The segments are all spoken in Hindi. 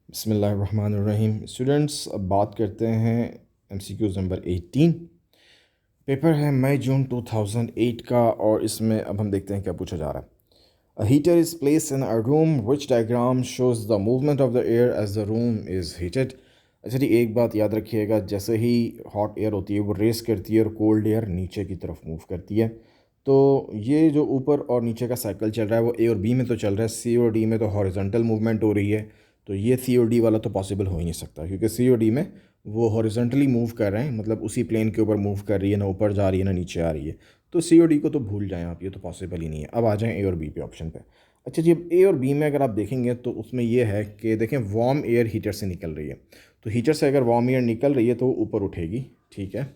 बिस्मिल्लाहिर्रहमानिर्रहीम। स्टूडेंट्स, अब बात करते हैं MCQs नंबर 18। पेपर है मई जून 2008 का और इसमें अब हम देखते हैं क्या पूछा जा रहा है। A heater is placed in a room which diagram shows the movement of the air as the room is heated। अच्छा जी, एक बात याद रखिएगा, जैसे ही हॉट एयर होती है वो रेस करती है और कोल्ड एयर नीचे की तरफ मूव करती है। तो ये जो ऊपर और नीचे का साइकिल चल रहा है वो A और B में तो चल रहा है, C और D में तो हॉरिजॉन्टल मूवमेंट हो रही है। तो ये C और D वाला तो पॉसिबल हो ही नहीं सकता, क्योंकि C और D में वो हॉरिजॉन्टली मूव कर रहे हैं, मतलब उसी प्लेन के ऊपर मूव कर रही है, ना ऊपर जा रही है ना नीचे आ रही है। तो C और D को तो भूल जाएं आप, ये तो पॉसिबल ही नहीं है। अब आ जाएं A और B पे ऑप्शन पे। अच्छा जी, अब A और B में अगर आप देखेंगे तो उसमें ये है कि देखें वार्म एयर हीटर से निकल रही है। तो हीटर से अगर वार्म एयर निकल रही है तो वो ऊपर उठेगी, ठीक है।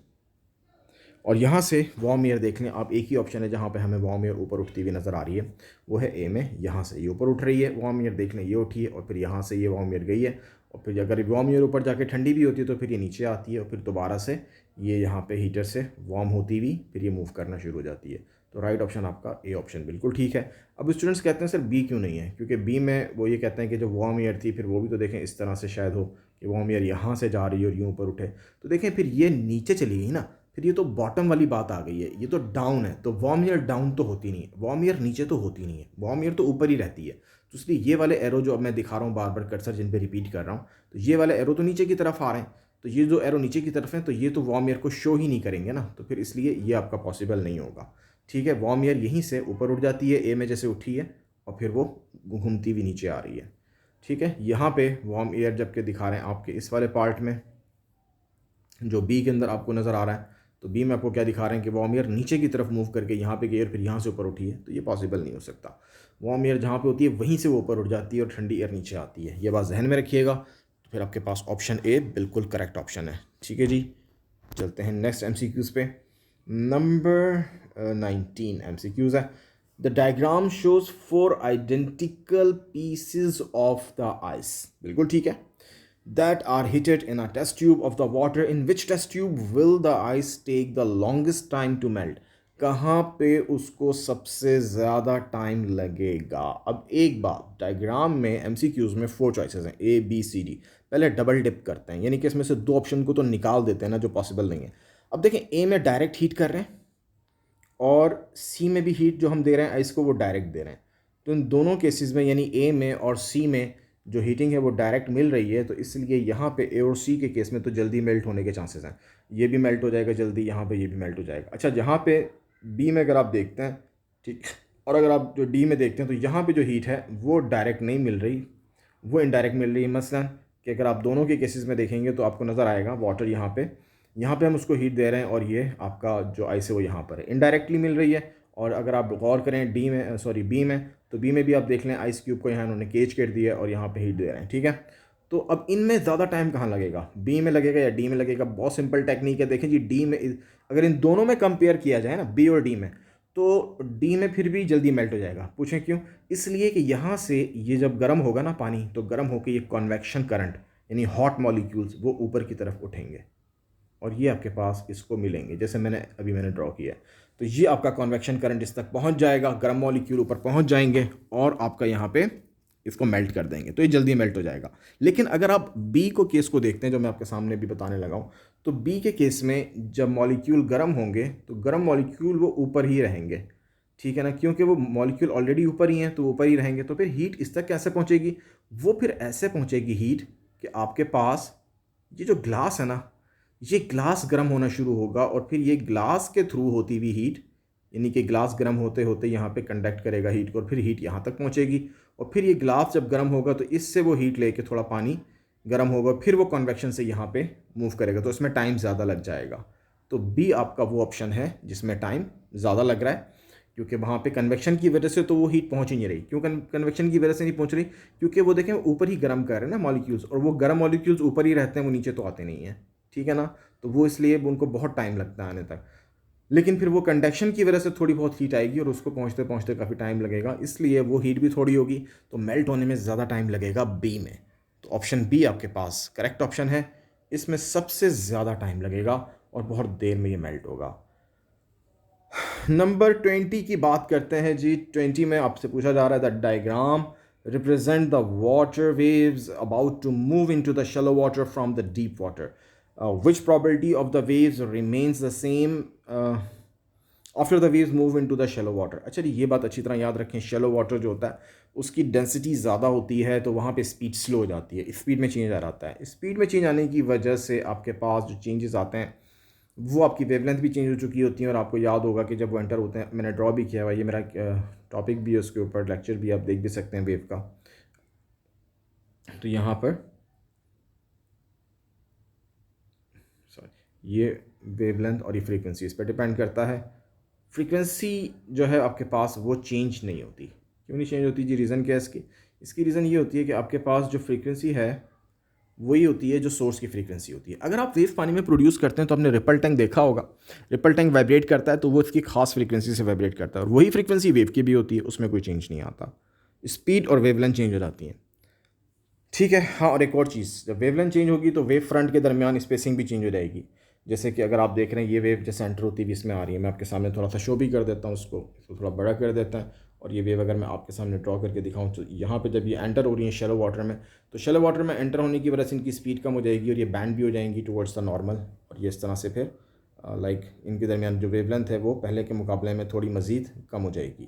और यहाँ से वार्म एयर देख लें आप, एक ही ऑप्शन है जहाँ पे हमें वार्म एयर ऊपर उठती हुई नज़र आ रही है, वो है ए में। यहाँ से ये ऊपर उठ रही है वार्म एयर, देख लें ये उठी है, और फिर यहाँ से ये वार्म एयर गई है, और फिर अगर वार्म एयर ऊपर जाके ठंडी भी होती है तो फिर ये नीचे आती है, और फिर दोबारा से ये यहाँ पे हीटर से वार्म होती हुई फिर ये मूव करना शुरू हो जाती है। तो राइट ऑप्शन आपका ए ऑप्शन बिल्कुल ठीक है। अब स्टूडेंट्स कहते हैं सर बी क्यों नहीं है, क्योंकि बी में वो ये कहते हैं कि जो वार्म एयर थी फिर वो भी तो देखें इस तरह से शायद हो कि वार्म एयर यहाँ से जा रही है और यूँ ऊपर उठे, तो देखें फिर ये नीचे चली गई ना, फिर ये तो बॉटम वाली बात आ गई है, ये तो डाउन है। तो वार्म एयर डाउन तो होती नहीं है, वार्म एयर नीचे तो होती नहीं है, वार्म एयर तो ऊपर ही रहती है। तो इसलिए ये वाले एरो जो अब मैं दिखा रहा हूँ बार बार कर्सर जिन पे रिपीट कर रहा हूँ, तो ये वाले एरो तो नीचे की तरफ आ रहे हैं, तो ये जो एरो नीचे की तरफ है तो ये तो वार्म एयर को शो ही नहीं करेंगे ना, तो फिर इसलिए ये आपका पॉसिबल नहीं होगा। ठीक है, वार्म एयर यहीं से ऊपर उठ जाती है, ए में जैसे उठी है और फिर वो घूमती हुई नीचे आ रही है। ठीक है, यहाँ पे वार्म एयर जबकि दिखा रहे हैं आपके इस वाले पार्ट में जो बी के अंदर आपको नज़र आ रहा है, तो बी में आपको क्या दिखा रहे हैं कि वार्म एयर नीचे की तरफ मूव करके यहाँ पे गई और फिर यहाँ से ऊपर उठी है, तो ये पॉसिबल नहीं हो सकता। वार्म एयर जहाँ पे होती है वहीं से वो ऊपर उठ जाती है और ठंडी एयर नीचे आती है, ये बात जहन में रखिएगा। तो फिर आपके पास ऑप्शन ए बिल्कुल करेक्ट ऑप्शन है। ठीक है जी, चलते हैं नेक्स्ट MCQs पे। नंबर 19 MCQs है। The diagram shows 4 identical pieces of the ice, बिल्कुल ठीक है, that are heated in a test tube of the water. In which test tube will the ice take the longest time to melt? कहाँ पे उसको सबसे ज़्यादा टाइम लगेगा। अब एक बात, डायग्राम में MCQs में 4 चॉइसेस हैं, A B C D। पहले डबल डिप करते हैं, यानी कि इसमें से 2 ऑप्शन को तो निकाल देते हैं ना जो पॉसिबल नहीं है। अब देखें, ए में डायरेक्ट हीट कर रहे हैं और सी में भी हीट जो हम दे रहे हैं आइस को वो डायरेक्ट दे रहे हैं। तो इन दोनों केसेस में यानी ए में और सी में जो हीटिंग है वो डायरेक्ट मिल रही है, तो इसलिए यहाँ पे ए और सी के केस में तो जल्दी मेल्ट होने के चांसेस हैं। ये भी मेल्ट हो जाएगा जल्दी, यहाँ पे ये भी मेल्ट हो जाएगा। अच्छा, जहाँ पे बी में अगर आप देखते हैं, ठीक, और अगर आप जो डी में देखते हैं तो यहाँ पे जो हीट है वो डायरेक्ट नहीं मिल रही, वो इनडायरेक्ट मिल रही है। मसलन कि अगर आप दोनों के केसेस में देखेंगे तो आपको नज़र आएगा वाटर यहाँ पे हम उसको हीट दे रहे हैं और ये आपका जो आइस है वो यहाँ पर है, इनडायरेक्टली मिल रही है। और अगर आप गौर करें बी में, तो बी में भी आप देख लें आइस क्यूब को यहाँ उन्होंने केज कर दिया और यहाँ पे हीट दे रहे हैं। ठीक है, तो अब इनमें ज़्यादा टाइम कहाँ लगेगा, बी में लगेगा या डी में लगेगा? बहुत सिंपल टेक्निक है, देखें जी, डी में अगर इन दोनों में कंपेयर किया जाए ना, बी और डी में, तो डी में फिर भी जल्दी मेल्ट हो जाएगा। पूछें क्यों? इसलिए कि यहाँ से ये जब गर्म होगा ना पानी, तो गर्म होकर ये कॉन्वेक्शन करंट यानी हॉट मॉलिक्यूल्स वो ऊपर की तरफ उठेंगे और ये आपके पास इसको मिलेंगे, जैसे मैंने ड्रॉ किया है। तो ये आपका कन्वेक्शन करंट इस तक पहुंच जाएगा, गर्म मॉलिक्यूल ऊपर पहुंच जाएंगे और आपका यहाँ पे इसको मेल्ट कर देंगे, तो ये जल्दी मेल्ट हो जाएगा। लेकिन अगर आप बी को केस को देखते हैं, जो मैं आपके सामने भी बताने लगा हूँ, तो बी के केस में जब मॉलिक्यूल गर्म होंगे तो गर्म मॉलिक्यूल वो ऊपर ही रहेंगे। ठीक है ना, क्योंकि वो मॉलिक्यूल ऑलरेडी ऊपर ही हैं तो ऊपर ही रहेंगे। तो फिर हीट इस तक कैसे पहुँचेगी? वो फिर ऐसे पहुँचेगी हीट कि आपके पास ये जो ग्लास है ना, ये ग्लास गर्म होना शुरू होगा और फिर ये ग्लास के थ्रू होती हुई हीट, यानी कि ग्लास गर्म होते होते यहाँ पे कंडक्ट करेगा हीट को और फिर हीट यहाँ तक पहुँचेगी, और फिर ये ग्लास जब गर्म होगा तो इससे वो हीट लेके थोड़ा पानी गर्म होगा, फिर वो कन्वेक्शन से यहाँ पे मूव करेगा, तो इसमें टाइम ज़्यादा लग जाएगा। तो बी आपका वो ऑप्शन है जिसमें टाइम ज़्यादा लग रहा है, क्योंकि वहाँ पे कन्वेक्शन की वजह से तो वो हीट पहुँच ही नहीं रही। क्यों कन्वेक्शन की वजह से नहीं पहुँच रही? क्योंकि वो देखें ऊपर ही गर्म कर रहे हैं ना मॉलिक्यूल्स, और वो गर्म मॉलिक्यूल्स ऊपर ही रहते हैं, वो नीचे तो आते नहीं हैं। ठीक है ना, तो वो इसलिए उनको बहुत टाइम लगता है आने तक। लेकिन फिर वो कंडक्शन की वजह से थोड़ी बहुत हीट आएगी और उसको पहुँचते पहुँचते काफ़ी टाइम लगेगा, इसलिए वो हीट भी थोड़ी होगी, तो मेल्ट होने में ज़्यादा टाइम लगेगा बी में। तो ऑप्शन बी आपके पास करेक्ट ऑप्शन है, इसमें सबसे ज़्यादा टाइम लगेगा और बहुत देर में ये मेल्ट होगा। नंबर 20 की बात करते हैं जी। 20 में आपसे पूछा जा रहा है the diagram represent the water waves about to move into the shallow water from the deep water. Which probability of the waves remains the same after the waves move into the shallow water? अच्छा जी, ये बात अच्छी तरह याद रखें, शैलो वाटर जो होता है उसकी डेंसिटी ज़्यादा होती है तो वहाँ पे स्पीड स्लो हो जाती है, स्पीड में चेंज आ जाता है। स्पीड में चेंज आने की वजह से आपके पास जो चेंजेस आते हैं वो आपकी वेवलेंथ भी चेंज हो चुकी होती है। और आपको याद होगा कि जब वो एंटर होते हैं, मैंने ड्रॉ भी किया हुआ, ये मेरा टॉपिक भी है, उसके ऊपर लेक्चर भी आप देख भी सकते हैं वेव का। तो यहाँ पर ये वेवलेंथ और ये फ्रीक्वेंसी इस पर डिपेंड करता है। फ्रीक्वेंसी जो है आपके पास वो चेंज नहीं होती। क्यों नहीं चेंज होती जी? रीज़न क्या है इसकी? इसकी रीज़न ये होती है कि आपके पास जो फ्रीक्वेंसी है वही होती है जो सोर्स की फ्रीक्वेंसी होती है। अगर आप वेव पानी में प्रोड्यूस करते हैं तो आपने रिपल टैंक देखा होगा, रिपल टैंक वाइब्रेट करता है तो वो इसकी खास फ्रीक्वेंसी से वाइब्रेट करता है, और वही फ्रीक्वेंसी वेव की भी होती है, उसमें कोई चेंज नहीं आता। स्पीड और वेवलेंथ चेंज हो जाती हैं, ठीक है। हाँ, और एक और चीज़, जब वेवलेंथ चेंज होगी तो वेव फ्रंट के दरमियान स्पेसिंग भी चेंज हो जाएगी। जैसे कि अगर आप देख रहे हैं ये वेव जैसे एंटर होती हुई इसमें आ रही है, मैं आपके सामने थोड़ा सा शो भी कर देता हूँ, उसको थोड़ा बड़ा कर देता है। और ये वेव अगर मैं आपके सामने ड्रॉ करके दिखाऊँ तो यहाँ पे जब ये एंटर हो रही है शैलो वाटर में, तो शैलो वाटर में एंटर होने की वजह से इनकी स्पीड कम हो जाएगी और ये बैंड भी हो जाएंगी टुवर्ड्स द नॉर्मल। और ये इस तरह से फिर लाइक इनके दरमियान जो वेवलेंथ है वो पहले के मुकाबले में थोड़ी मज़ीद कम हो जाएगी।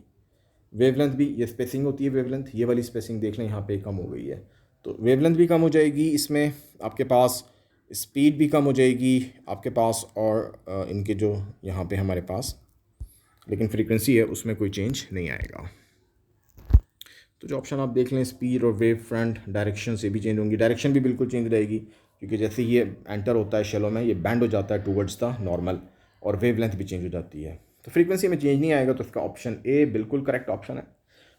वेवलेंथ भी, ये स्पेसिंग होती है वेवलेंथ, ये वाली स्पेसिंग देख लें यहाँ पे कम हो गई है, तो वेवलेंथ भी कम हो जाएगी इसमें, आपके पास स्पीड भी कम हो जाएगी आपके पास, और इनके जो यहाँ पे हमारे पास लेकिन फ्रीक्वेंसी है उसमें कोई चेंज नहीं आएगा। तो जो ऑप्शन आप देख लें, स्पीड और वेव फ्रंट डायरेक्शन से भी चेंज होंगी, डायरेक्शन भी बिल्कुल चेंज रहेगी क्योंकि जैसे ये एंटर होता है शेलो में, ये बैंड हो जाता है टूवर्ड्स द नॉर्मल, और वेवलेंथ भी चेंज हो जाती है। तो फ्रीक्वेंसी में चेंज नहीं आएगा, तो इसका ऑप्शन ए बिल्कुल करेक्ट ऑप्शन है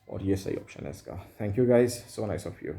और ये सही ऑप्शन है इसका। Thank you guys, so nice of you.